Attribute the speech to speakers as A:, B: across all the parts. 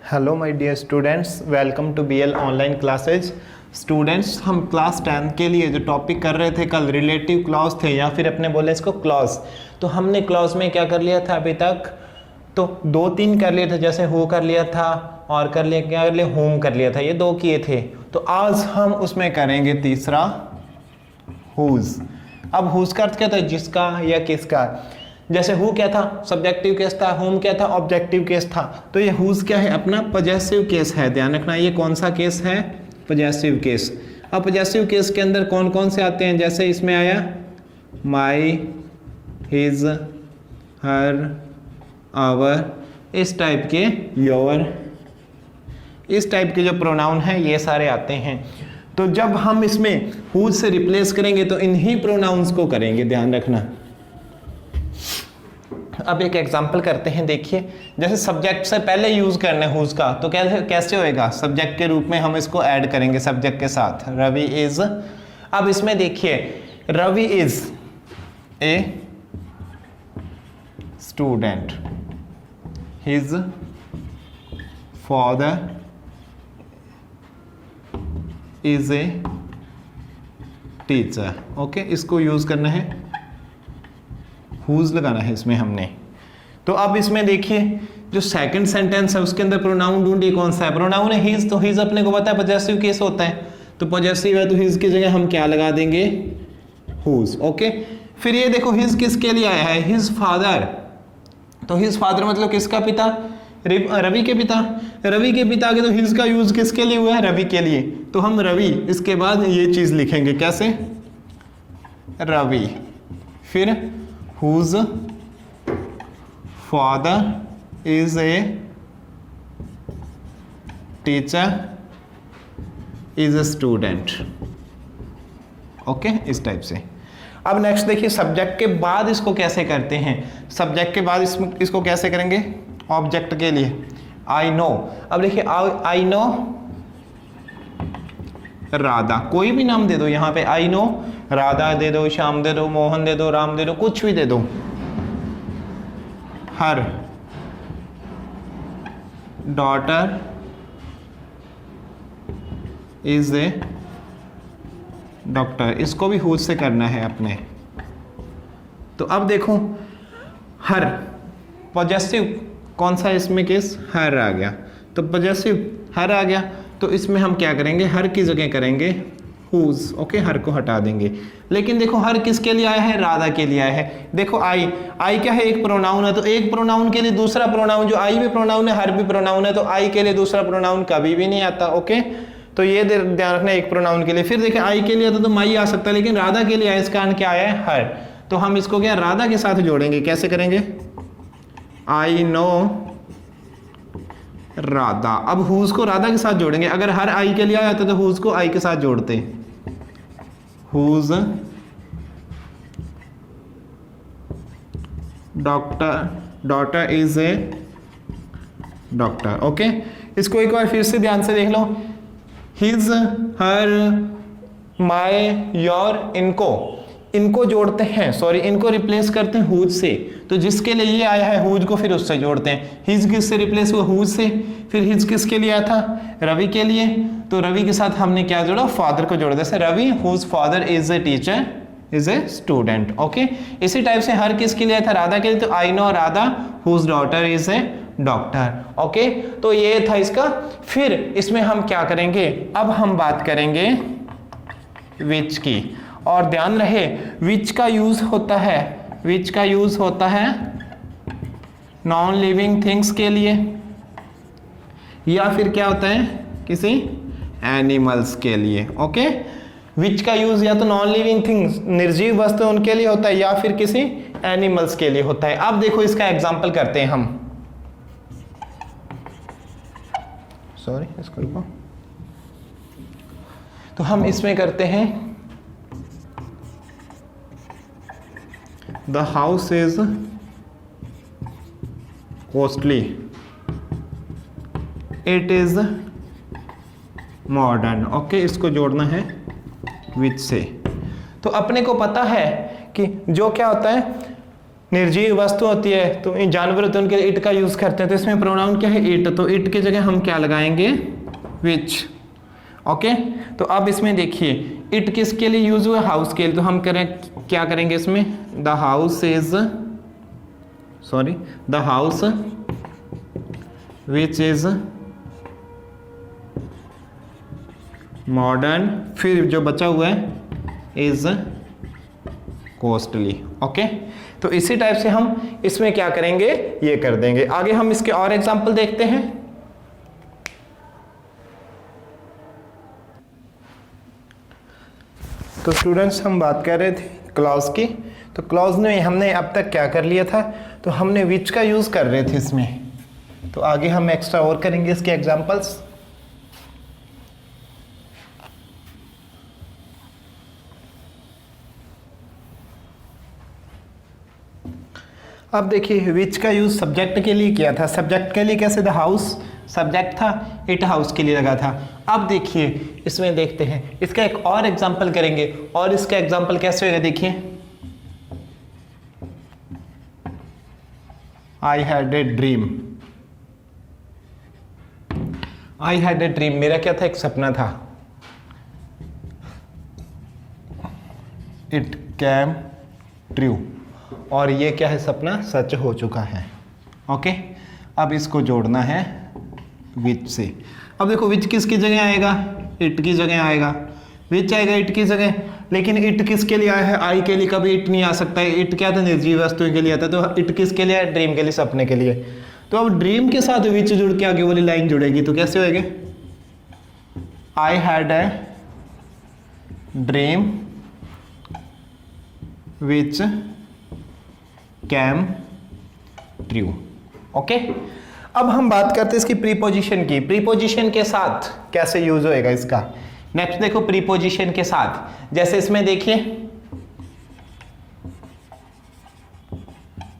A: Hello my dear students, welcome to BL online classes. Students, हम class 10 के लिए जो टॉपिक कर रहे थे कल, रिलेटिव क्लॉज थे या फिर अपने बोले इसको क्लॉज। तो हमने क्लॉज में क्या कर लिया था अभी तक? तो 2-3 कर लिए थे, जैसे हु कर लिया था और कर लिया क्या कर लिया, होम कर लिया था, ये 2 किए थे। तो आज हम उसमें करेंगे तीसरा हुज। अब हुज का अर्थ क्या था? जिसका या किसका। जैसे हु क्या था? सब्जेक्टिव केस था। होम क्या था? ऑब्जेक्टिव केस था। तो ये हुज क्या है? अपना पजेसिव केस है। ध्यान रखना, ये कौन सा केस है? Possessive case. अब पजेसिव केस के अंदर कौन कौन से आते हैं? जैसे इसमें आया माई, हिज, हर, आवर, इस टाइप के, योर, इस टाइप के जो प्रोनाउन हैं ये सारे आते हैं। तो जब हम इसमें हुज से रिप्लेस करेंगे तो इन्हीं प्रोनाउंस को करेंगे, ध्यान रखना। अब एक एग्जांपल करते हैं, देखिए। जैसे सब्जेक्ट से पहले यूज करना है हुज का, तो कैसे होएगा? सब्जेक्ट के रूप में हम इसको ऐड करेंगे सब्जेक्ट के साथ, रवि इज। अब इसमें देखिए, Ravi is a student, his father is a teacher. Okay, इसको यूज करना है, हुज लगाना है इसमें हमने। तो अब इसमें देखिए, जो सेकंड सेंटेंस है उसके अंदर प्रोनाउन ढूंढिए कौन सा है। प्रोनाउन है हिज, तो हिज अपने को पता है पजेसिव केस होता है, तो पजेसिव है तो हिज की जगह हम क्या लगा देंगे? हुज। ओके, फिर ये देखो हिज किसके लिए आया है? His father. तो हिज फादर मतलब किसका पिता? रवि के पिता। रवि के पिता के, तो हिज का यूज किसके लिए हुआ है? रवि के लिए। तो हम रवि, इसके बाद ये चीज लिखेंगे कैसे? रवि, फिर whose father is a teacher is a student. Okay, इस टाइप से। अब नेक्स्ट देखिए, सब्जेक्ट के बाद इसको कैसे करते हैं। सब्जेक्ट के बाद इसको कैसे करेंगे? ऑब्जेक्ट के लिए आई नो। अब देखिए, आई नो राधा, कोई भी नाम दे दो यहाँ पे। आई नो राधा दे दो, श्याम दे दो, मोहन दे दो, राम दे दो, कुछ भी दे दो। हर डॉटर इज ए डॉक्टर, इसको भी हुज से करना है अपने। तो अब देखो, हर पॉजेसिव कौन सा इसमें केस? हर आ गया, तो पॉजेसिव हर आ गया। तो इसमें हम क्या करेंगे? हर की जगह करेंगे हुज। ओके, हर को हटा देंगे। लेकिन देखो, हर किसके लिए आया है? राधा के लिए आया है। देखो, आई क्या है? एक प्रोनाउन है, तो एक प्रोनाउन के लिए दूसरा प्रोनाउन, जो आई भी प्रोनाउन है, हर भी प्रोनाउन है, तो आई के लिए दूसरा प्रोनाउन कभी भी नहीं आता। ओके, तो ये ध्यान रखना, एक प्रोनाउन के लिए। फिर देखिए, आई के लिए तो माई आ सकता है, लेकिन राधा के लिए आया, इस कारण क्या आया है? हर। तो हम इसको क्या राधा के साथ जोड़ेंगे। कैसे करेंगे? आई नो राधा। अब हुज को राधा के साथ जोड़ेंगे। अगर हर आई के लिए आया था तो हुज को आई के साथ जोड़ते, whose daughter is a doctor. Okay, इसको एक बार फिर से ध्यान से देख लो। हिज, हर, माय, योर, इनको जोड़ते हैं, सॉरी, इनको रिप्लेस करते हैं हुज से। तो जिसके लिए ये आया है हुज को फिर उससे जोड़ते हैं। हिज किससे रिप्लेस हुआ? हुज से। फिर हिज किसके लिए आया था? रवि के लिए। तो रवि के साथ हमने क्या जोड़ा? फादर को जोड़ा। जैसे Ravi whose father is a teacher is a student. Okay, इसी टाइप से हर किसके लिए था? राधा के लिए। तो I know Radha whose daughter is a doctor. Okay, तो ये था इसका। फिर इसमें हम क्या करेंगे? अब हम बात करेंगे विच की। और ध्यान रहे, विच का यूज होता है नॉन लिविंग थिंग्स के लिए, या फिर क्या होता है? किसी एनिमल्स के लिए। ओके, विच का यूज या तो नॉन लिविंग थिंग्स, निर्जीव वस्तु उनके लिए होता है, या फिर किसी एनिमल्स के लिए होता है। अब देखो, इसका एग्जांपल करते हैं हम। सॉरी, इसको रुको। तो हम इसमें करते हैं, the house is costly, it is modern. Okay, इसको जोड़ना है विच से। तो अपने को पता है कि जो क्या होता है, निर्जीव वस्तु होती है तो इन जानवर होते हैं उनके लिए इट का यूज करते हैं, तो इसमें प्रोनाउन क्या है इट, तो इट की जगह हम क्या लगाएंगे विच। ओके, तो अब इसमें देखिए इट किसके लिए यूज हुआ, हाउस के लिए, तो हम करें क्या करेंगे इसमें, the house is the house which is modern, फिर जो बचा हुआ है इज कॉस्टली। ओके, तो इसी टाइप से हम इसमें क्या करेंगे, ये कर देंगे। आगे हम इसके और एग्जांपल देखते हैं। तो स्टूडेंट्स हम बात कर रहे थे क्लॉज की, तो क्लॉज में हमने अब तक क्या कर लिया था, तो हमने विच का यूज कर रहे थे इसमें, तो आगे हम एक्स्ट्रा और करेंगे इसके एग्जांपल्स। अब देखिए विच का यूज सब्जेक्ट के लिए किया था, सब्जेक्ट के लिए कैसे, द हाउस सब्जेक्ट था, इट हाउस के लिए लगा था। अब देखिए इसमें देखते हैं, इसका एक और एग्जांपल करेंगे, और इसका एग्जांपल कैसे होगा, देखिए आई had a dream, I had a dream, मेरा क्या था, एक सपना था, इट कैम ट्रू, और ये क्या है, सपना सच हो चुका है। ओके, अब इसको जोड़ना है विच से। अब देखो विच किसकी जगह आएगा, इट की जगह आएगा, विच आएगा इट की जगह, लेकिन इट किसके लिए आया है, आई के लिए कभी इट नहीं आ सकता है, इट क्या था, निर्जीव वस्तुओं के लिए आता है, तो इट किसके लिए है, ड्रीम के लिए, सपने के लिए। तो अब ड्रीम के साथ विच जुड़ के आगे वाली लाइन जुड़ेगी, तो कैसे होएगी, I had a dream which came true. Okay, अब हम बात करते हैं इसकी प्रीपोजिशन की, प्रीपोजिशन के साथ कैसे यूज होएगा इसका। नेक्स्ट देखो प्रीपोजिशन के साथ, जैसे इसमें देखिए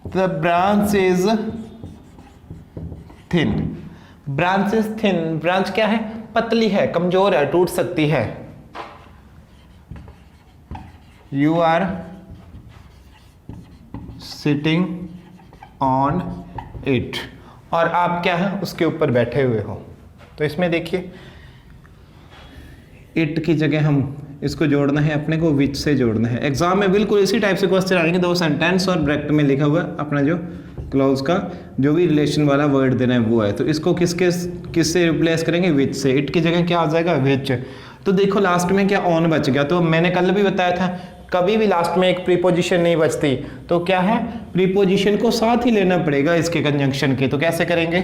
A: the branch is thin, branch is thin, branch क्या है, पतली है, कमजोर है, टूट सकती है। You are sitting on it, और आप क्या है, उसके ऊपर बैठे हुए हो। तो इसमें देखिए इट की जगह हम इसको जोड़ना है, अपने को विच से जोड़ना है। एग्जाम में बिल्कुल इसी टाइप से क्वेश्चन आएंगे, दो सेंटेंस और ब्रैकेट में लिखा हुआ अपना जो क्लॉज का जो भी रिलेशन वाला वर्ड देना है वो है, तो इसको किससे रिप्लेस करेंगे, विच से। इट की जगह क्या आ जाएगा, विच। तो देखो लास्ट में क्या ऑन बच गया, तो मैंने कल भी बताया था कभी भी लास्ट में एक प्रीपोजिशन नहीं बचती, तो क्या है, प्रीपोजिशन को साथ ही लेना पड़ेगा इसके कंजंक्शन के। तो कैसे करेंगे,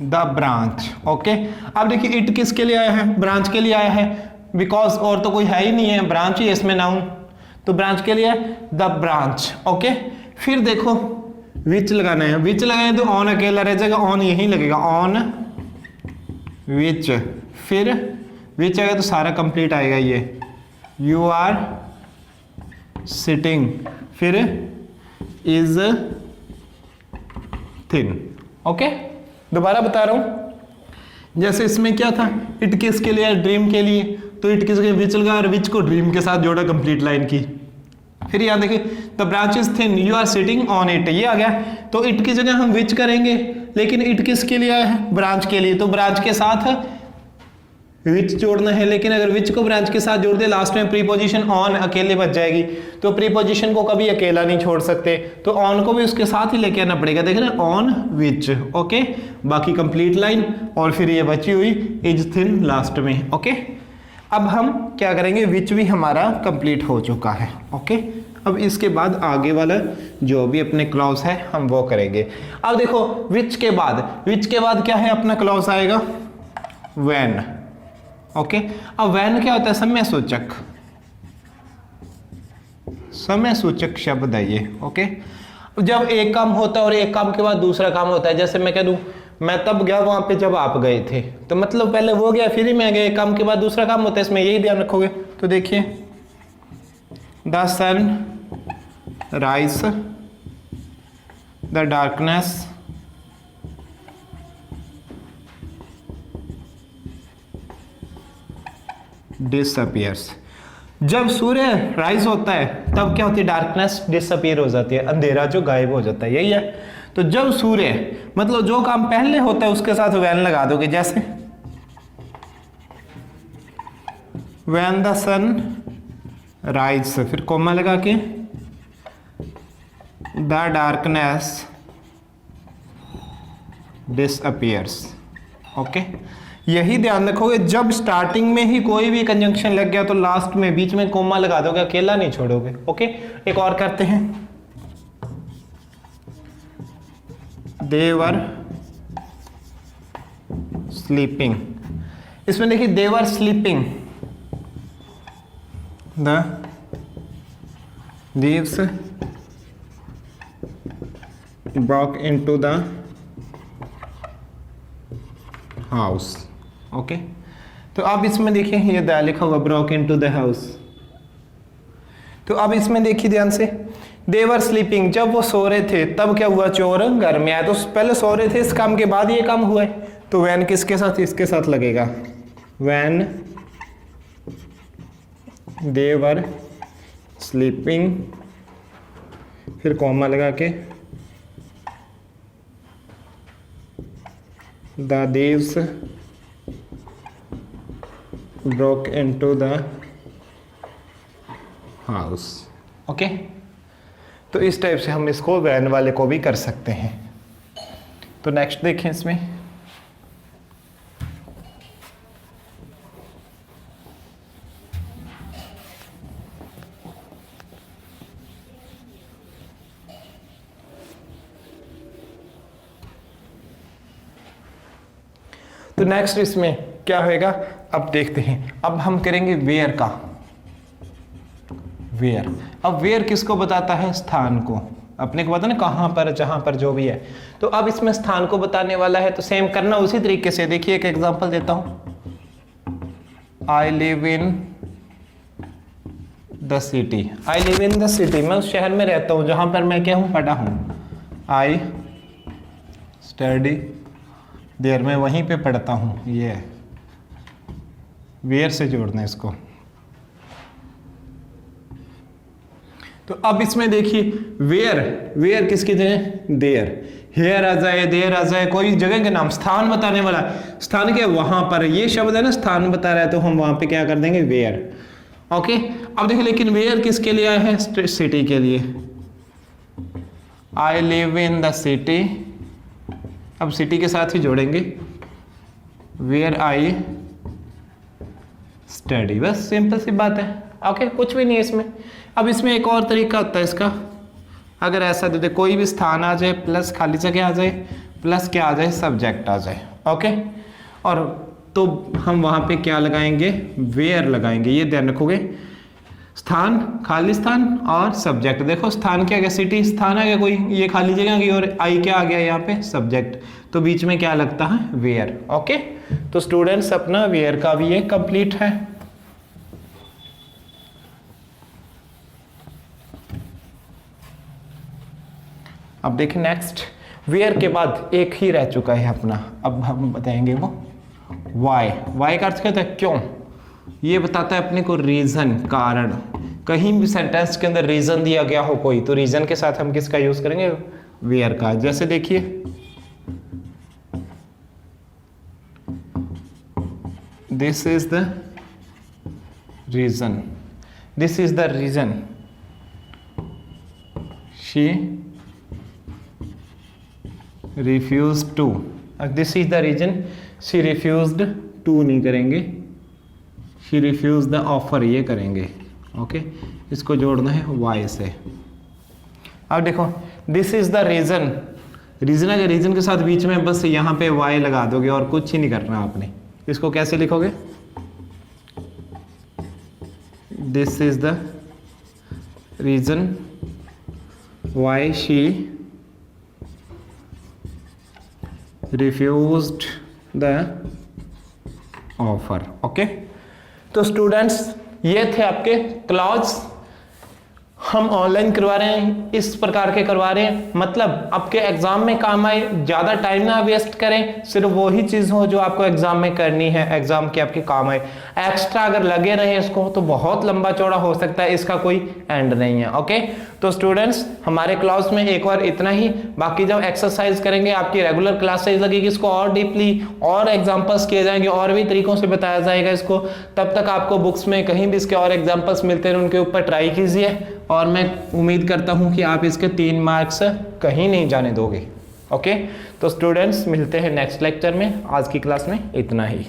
A: द ब्रांच। ओके, अब देखिए इट किसके लिए आया है, ब्रांच के लिए आया है, बिकॉज और तो कोई है ही नहीं है, ब्रांच ही है इसमें नाउन, तो ब्रांच के लिए द ब्रांच। ओके, फिर देखो विच लगाना है, विच लगाए तो ऑन अकेला रह जाएगा, ऑन यही लगेगा, ऑन विच, फिर विच आएगा तो सारा कंप्लीट आएगा ये, यू आर सिटिंग, फिर इज थिन। ओके, दोबारा बता रहा हूं, जैसे इसमें क्या था, इट किसके लिए, ड्रीम के लिए, तो इट किसके विच लगा और विच को ड्रीम के साथ जोड़ा, कंप्लीट लाइन की। फिर यहां देखिए the branch is thin, you are sitting on it, ये आ गया, तो इट की जगह हम विच करेंगे, लेकिन इट किसके लिए आया है, ब्रांच के लिए, तो ब्रांच के साथ विच जोड़ना है, लेकिन अगर विच को ब्रांच के साथ जोड़ दे लास्ट में प्रीपोजिशन ऑन अकेले बच जाएगी, तो प्रीपोजिशन को कभी अकेला नहीं छोड़ सकते, तो ऑन को भी उसके साथ ही लेके आना पड़ेगा। देख रहे हैं, ऑन विच। ओके, बाकी कंप्लीट लाइन, और फिर ये बची हुई इज थिन लास्ट में। ओके, अब हम क्या करेंगे, विच भी हमारा कंप्लीट हो चुका है। ओके, अब इसके बाद आगे वाला जो भी अपने क्लॉज है हम वो करेंगे। अब देखो विच के बाद क्या है, अपना क्लॉज आएगा व्हेन। ओके, अब व्हेन क्या होता है, समय सूचक, समय सूचक शब्द है ये। ओके, जब एक काम होता है और एक काम के बाद दूसरा काम होता है, जैसे मैं कह दूं मैं तब गया वहां पे जब आप गए थे, तो मतलब पहले वो गया फिर ही मैं गया, एक काम के बाद दूसरा काम होता है, इसमें यही ध्यान रखोगे। तो देखिए the sun rise, the darkness disappears. जब सूर्य राइज होता है तब क्या होती है, डार्कनेस डिसअपीयर हो जाती है, अंधेरा जो गायब हो जाता है, यही है। तो जब सूर्य मतलब जो काम पहले होता है उसके साथ वैन लगा दोगे, जैसे व्हेन द सन राइज, फिर कोमा लगा के द डार्कनेस डिसअपीयर्स। ओके, यही ध्यान रखोगे, जब स्टार्टिंग में ही कोई भी कंजंक्शन लग गया तो लास्ट में बीच में कोमा लगा दोगे, अकेला नहीं छोड़ोगे। ओके, एक और करते हैं, दे वर स्लीपिंग। इसमें देखिए they were sleeping, the thieves broke into the house। Okay, तो अब इसमें देखिए ये द लिखा हुआ ब्रोक इनटू द हाउस। तो अब इसमें देखिए ध्यान से, दे वर स्लीपिंग, जब वो सो रहे थे तब क्या हुआ, चोर घर में आया। तो पहले सो रहे थे, इस काम के बाद ये काम हुआ है, तो वैन किसके साथ, इसके साथ लगेगा, वैन दे वर स्लीपिंग, फिर कॉमा लगा के the thieves broke into the house। Okay, तो इस टाइप से हम इसको वैन वाले को भी कर सकते हैं। तो नेक्स्ट देखें इसमें, तो नेक्स्ट इसमें क्या होएगा, अब देखते हैं। अब हम करेंगे वेयर का, वेयर। अब वेयर किसको बताता है, स्थान को, अपने को पता ना कहां पर, जहां पर जो भी है। तो अब इसमें स्थान को बताने वाला है, तो सेम करना उसी तरीके से। देखिए एक एग्जांपल देता हूं, I live in the city, I live in the city, मैं उस शहर में रहता हूं जहां पर मैं क्या हूं, पढ़ा हूं। आई स्टडी देर, मैं वहीं पे पढ़ता हूं। ये वेयर से जोड़ना इसको। तो अब इसमें देखिए वेयर, वेयर किसकी जगह, देयर, हेयर आ जाए, देयर आ जाए, कोई जगह के नाम, स्थान बताने वाला, स्थान के वहां पर, ये शब्द है ना स्थान बता रहा है, तो हम वहां पे क्या कर देंगे, वेयर। ओके, अब देखिए लेकिन वेयर किसके लिए आया है, सिटी के लिए। I live in the city, अब सिटी के साथ ही जोड़ेंगे, वेयर आई स्टडी, बस सिंपल सी बात है। ओके, कुछ भी नहीं है इसमें। अब इसमें एक और तरीका होता है इसका, अगर ऐसा दे दे, कोई भी स्थान आ जाए प्लस खाली जगह आ जाए प्लस क्या आ जाए, सब्जेक्ट आ जाए। ओके, और तो हम वहां पे क्या लगाएंगे, वेयर लगाएंगे। ये ध्यान रखोगे, स्थान, खाली स्थान और सब्जेक्ट। देखो स्थान क्या गया, सिटी स्थान आ गया कोई, ये खाली जगह आ गई, और आई क्या आ गया यहाँ पे, सब्जेक्ट। तो बीच में क्या लगता है, वेयर। ओके, तो स्टूडेंट्स अपना वेयर का भी ये कंप्लीट है। अब देखें नेक्स्ट, वेयर के बाद एक ही रह चुका है अपना, अब हम बताएंगे वो वाई। वाई का अर्थ क्या होता है, क्यों। ये बताता है अपने को रीजन, कारण। कहीं भी सेंटेंस के अंदर रीजन दिया गया हो कोई, तो रीजन के साथ हम किसका यूज करेंगे, वेयर का। जैसे देखिए, this is the reason, this is the reason she refused to, this is the reason she refused to नहीं करेंगे, शी रिफ्यूज द ऑफर, ये करेंगे। ओके, इसको जोड़ना है वाई से। अब देखो, this is the reason, reason है, रीजन के साथ बीच में बस यहाँ पे वाई लगा दोगे और कुछ ही नहीं करना आपने। इसको कैसे लिखोगे, this is the reason why she refused the offer. Okay, तो स्टूडेंट्स ये थे आपके क्लॉज। हम ऑनलाइन करवा रहे हैं, इस प्रकार के करवा रहे हैं, मतलब आपके एग्जाम में काम आए, ज्यादा टाइम ना वेस्ट करें, सिर्फ वही चीज हो जो आपको एग्जाम में करनी है, एग्जाम के आपके काम आए। एक्स्ट्रा अगर लगे रहे इसको तो बहुत लंबा चौड़ा हो सकता है, इसका कोई एंड नहीं है। ओके, तो स्टूडेंट्स हमारे क्लास में एक बार इतना ही, बाकी जब एक्सरसाइज करेंगे आपकी रेगुलर क्लासेज लगेगी, इसको और डीपली और एग्जांपल्स किए जाएंगे, और भी तरीकों से बताया जाएगा इसको। तब तक आपको बुक्स में कहीं भी इसके और एग्जांपल्स मिलते हैं, उनके ऊपर ट्राई कीजिए, और मैं उम्मीद करता हूं कि आप इसके 3 मार्क्स कहीं नहीं जाने दोगे। ओके, तो स्टूडेंट्स मिलते हैं नेक्स्ट लेक्चर में, आज की क्लास में इतना ही।